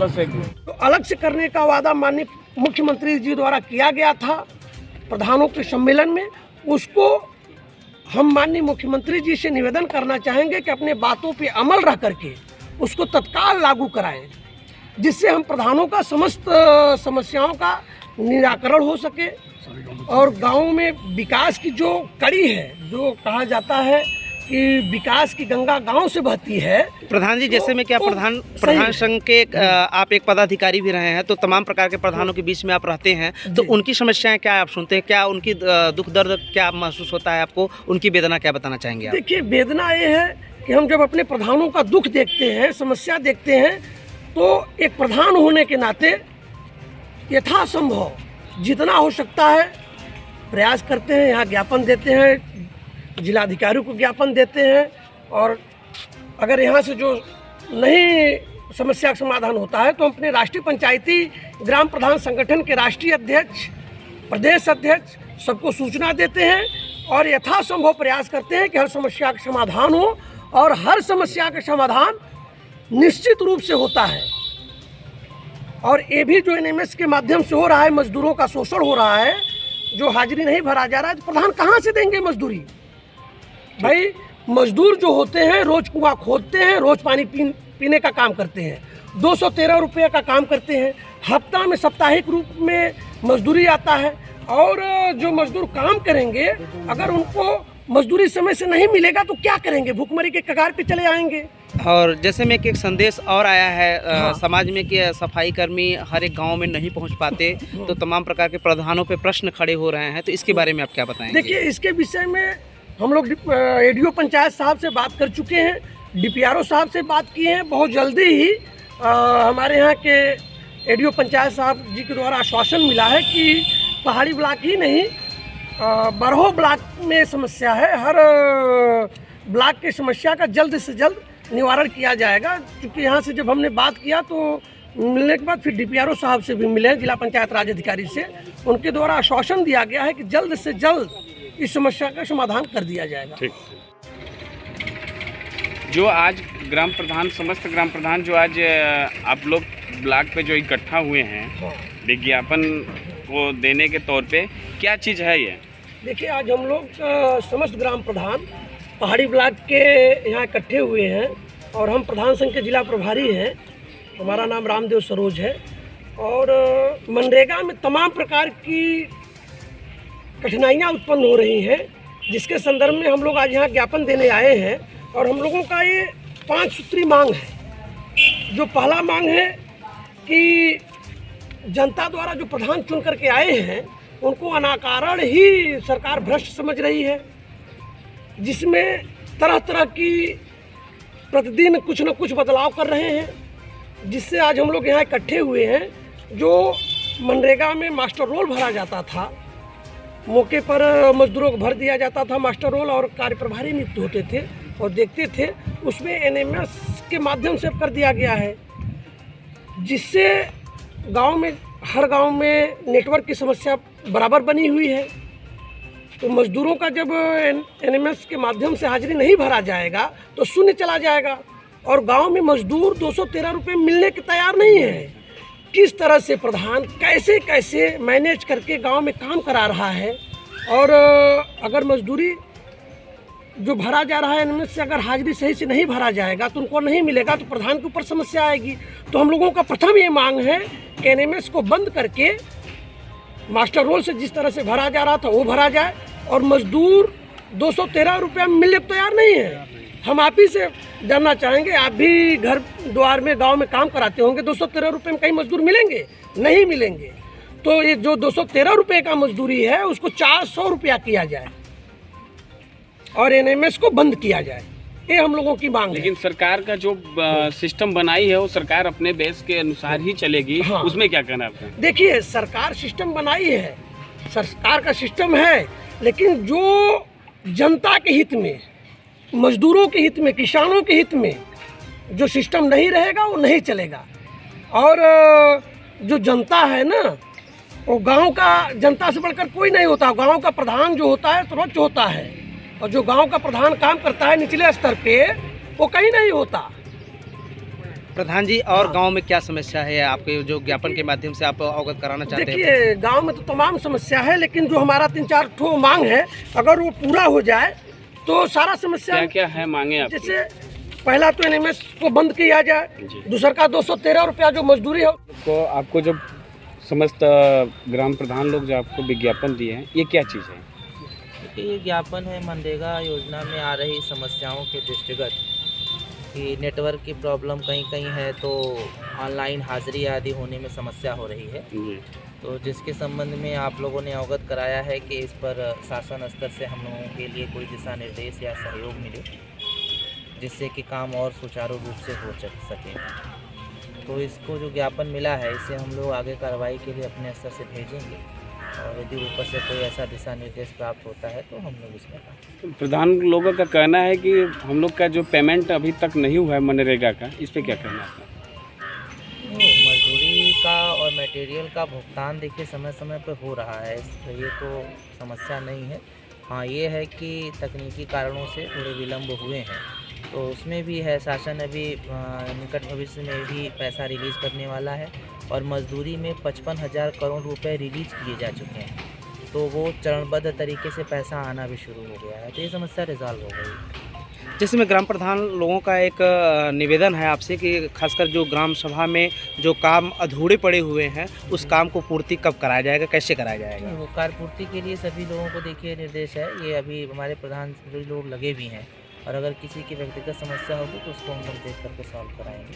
बस एक तो अलग से करने का वादा माननीय मुख्यमंत्री जी द्वारा किया गया था प्रधानों के सम्मेलन में, उसको हम माननीय मुख्यमंत्री जी से निवेदन करना चाहेंगे कि अपने बातों पे अमल रह करके उसको तत्काल लागू कराएं, जिससे हम प्रधानों का समस्त समस्याओं का निराकरण हो सके और गाँव में विकास की जो कड़ी है, जो कहा जाता है कि विकास की गंगा गांव से बहती है। प्रधान जी, जैसे में क्या प्रधान संघ के आप एक पदाधिकारी भी रहे हैं, तो तमाम प्रकार के प्रधानों के बीच में आप रहते हैं, तो उनकी समस्याएं क्या आप सुनते हैं, क्या उनकी दुख दर्द क्या महसूस होता है आपको, उनकी वेदना क्या बताना चाहेंगे आप? देखिए, वेदना ये है कि हम जब अपने प्रधानों का दुख देखते हैं, समस्या देखते हैं, तो एक प्रधान होने के नाते यथासंभव जितना हो सकता है प्रयास करते हैं, यहाँ ज्ञापन देते हैं, जिलाधिकारी को ज्ञापन देते हैं, और अगर यहाँ से जो नहीं समस्या का समाधान होता है तो हम अपने राष्ट्रीय पंचायती ग्राम प्रधान संगठन के राष्ट्रीय अध्यक्ष, प्रदेश अध्यक्ष सबको सूचना देते हैं और यथासंभव प्रयास करते हैं कि हर समस्या का समाधान हो, और हर समस्या का समाधान निश्चित रूप से होता है। और ये भी जो एनएमएस के माध्यम से हो रहा है, मजदूरों का शोषण हो रहा है, जो हाजिरी नहीं भरा जा रहा है, तो प्रधान कहाँ से देंगे मजदूरी? भाई, मजदूर जो होते हैं रोज कुआं खोदते हैं, रोज पानी पीने का काम करते हैं, 213 रुपये का काम करते हैं, हफ्ता में साप्ताहिक रूप में मजदूरी आता है, और जो मजदूर काम करेंगे अगर उनको मजदूरी समय से नहीं मिलेगा तो क्या करेंगे? भूखमरी के कगार पे चले आएंगे। और जैसे में एक संदेश और आया है समाज में कि सफाई कर्मी हर एक गांव में नहीं पहुंच पाते, तो तमाम प्रकार के प्रधानों पे प्रश्न खड़े हो रहे हैं, तो इसके बारे में आप क्या बताएंगे? देखिए, इसके विषय में हम लोग एडीओ पंचायत साहब से बात कर चुके हैं, डीपीआरओ साहब से बात किए हैं। बहुत जल्दी ही हमारे यहाँ के एडीओ पंचायत साहब जी के द्वारा आश्वासन मिला है कि पहाड़ी ब्लॉक ही नहीं, बरहो ब्लॉक में समस्या है, हर ब्लॉक की समस्या का जल्द से जल्द निवारण किया जाएगा। क्योंकि यहाँ से जब हमने बात किया तो मिलने के बाद फिर डीपीआरओ साहब से भी मिले, जिला पंचायत राज अधिकारी से, उनके द्वारा आश्वासन दिया गया है कि जल्द से जल्द इस समस्या का समाधान कर दिया जाएगा। ठीक। जो आज ग्राम प्रधान, समस्त ग्राम प्रधान जो आज आप लोग ब्लॉक पे जो इकट्ठा हुए हैं विज्ञापन को देने के तौर पे, क्या चीज़ है ये? देखिए, आज हम लोग समस्त ग्राम प्रधान पहाड़ी ब्लॉक के यहाँ इकट्ठे हुए हैं, और हम प्रधान संघ के जिला प्रभारी हैं। हमारा नाम रामदेव सरोज है, और मनरेगा में तमाम प्रकार की कठिनाइयाँ उत्पन्न हो रही हैं, जिसके संदर्भ में हम लोग आज यहाँ ज्ञापन देने आए हैं। और हम लोगों का ये 5 सूत्री मांग है। जो पहला मांग है कि जनता द्वारा जो प्रधान चुन करके आए हैं उनको अनाकारण ही सरकार भ्रष्ट समझ रही है, जिसमें तरह तरह की प्रतिदिन कुछ न कुछ बदलाव कर रहे हैं, जिससे आज हम लोग यहाँ इकट्ठे हुए हैं। जो मनरेगा में मास्टर रोल भरा जाता था, मौके पर मजदूरों को भर दिया जाता था मास्टर रोल, और कार्यप्रभारी नियुक्त होते थे और देखते थे, उसमें एनएमएस के माध्यम से कर दिया गया है, जिससे गांव में, हर गांव में नेटवर्क की समस्या बराबर बनी हुई है। तो मजदूरों का जब एनएमएस के माध्यम से हाजिरी नहीं भरा जाएगा तो शून्य चला जाएगा, और गांव में मजदूर 213 रुपये मिलने के तैयार नहीं है। किस तरह से प्रधान कैसे कैसे मैनेज करके गांव में काम करा रहा है, और अगर मजदूरी जो भरा जा रहा है एनएमएस से अगर हाजिरी सही से नहीं भरा जाएगा तो उनको नहीं मिलेगा, तो प्रधान के ऊपर समस्या आएगी। तो हम लोगों का प्रथम ये मांग है कि एनएमएस को बंद करके मास्टर रोल से जिस तरह से भरा जा रहा था वो भरा जाए, और मजदूर 213 रुपया मिलने को तैयार नहीं है। हम आप ही से जानना चाहेंगे, आप भी घर द्वार में गांव में काम कराते होंगे, 213 रुपये में कहीं मजदूर मिलेंगे? नहीं मिलेंगे। तो ये जो 213 रुपये का मजदूरी है उसको 400 रुपया किया जाए और एनएमएस को बंद किया जाए, ये हम लोगों की मांग है। लेकिन सरकार का जो सिस्टम बनाई है वो सरकार अपने बेस के अनुसार ही चलेगी। हाँ। उसमें क्या कहना है आपका? देखिए, सरकार सिस्टम बनाई है, सरकार का सिस्टम है, लेकिन जो जनता के हित में, मजदूरों के हित में, किसानों के हित में जो सिस्टम नहीं रहेगा वो नहीं चलेगा। और जो जनता है ना, वो गांव का जनता से बढ़कर कोई नहीं होता। गांव का प्रधान जो होता है सर्वोच्च होता है, और जो गांव का प्रधान काम करता है निचले स्तर पे वो कहीं नहीं होता। प्रधान जी, और गांव में क्या समस्या है आपके जो ज्ञापन के माध्यम से आप अवगत कराना चाहते हैं? देखिए, गांव में तो तमाम समस्या है, लेकिन जो हमारा 3-4 ठो मांग है, अगर वो पूरा हो जाए तो सारा समस्या क्या क्या है मांगे आपकी? जैसे पहला तो एनएमएस को बंद किया जाए, जी। दूसरा का 213 रुपया जो मजदूरी है। तो आपको जब समस्त ग्राम प्रधान लोग जो आपको विज्ञापन दिए हैं, ये क्या चीज़ है? ये ज्ञापन है मनरेगा योजना में आ रही समस्याओं के दृष्टिगत कि नेटवर्क की प्रॉब्लम कहीं कहीं है, तो ऑनलाइन हाजिरी आदि होने में समस्या हो रही है। जी। तो जिसके संबंध में आप लोगों ने अवगत कराया है कि इस पर शासन स्तर से हम लोगों के लिए कोई दिशा निर्देश या सहयोग मिले, जिससे कि काम और सुचारू रूप से हो सके। तो इसको जो ज्ञापन मिला है, इसे हम लोग आगे कार्रवाई के लिए अपने स्तर से भेजेंगे, और यदि ऊपर से कोई ऐसा दिशा निर्देश प्राप्त होता है तो हम लोग इसमें प्रधान लोगों का कहना है कि हम लोग का जो पेमेंट अभी तक नहीं हुआ है मनरेगा का, इस पे क्या कहना है आपका? मजदूरी का और मटेरियल का भुगतान देखिए समय समय पर हो रहा है, ये तो समस्या नहीं है। हाँ, ये है कि तकनीकी कारणों से थोड़े विलम्ब हुए हैं, तो उसमें भी है। शासन अभी निकट भविष्य में भी पैसा रिलीज़ करने वाला है, और मजदूरी में 55,000 करोड़ रुपए रिलीज़ किए जा चुके हैं, तो वो चरणबद्ध तरीके से पैसा आना भी शुरू हो गया है, तो ये समस्या रिजॉल्व हो गई। जिसमें ग्राम प्रधान लोगों का एक निवेदन है आपसे कि खासकर जो ग्राम सभा में जो काम अधूरे पड़े हुए हैं, उस काम को पूर्ति कब कराया जाएगा, कैसे कराया जाएगा? वो कार्य पूर्ति के लिए सभी लोगों को देखिए निर्देश है, ये अभी हमारे प्रधान सभी लोग लगे भी हैं, और अगर किसी की व्यक्तिगत समस्या होगी तो उसको हम लोग देख करके सॉल्व कराएंगे।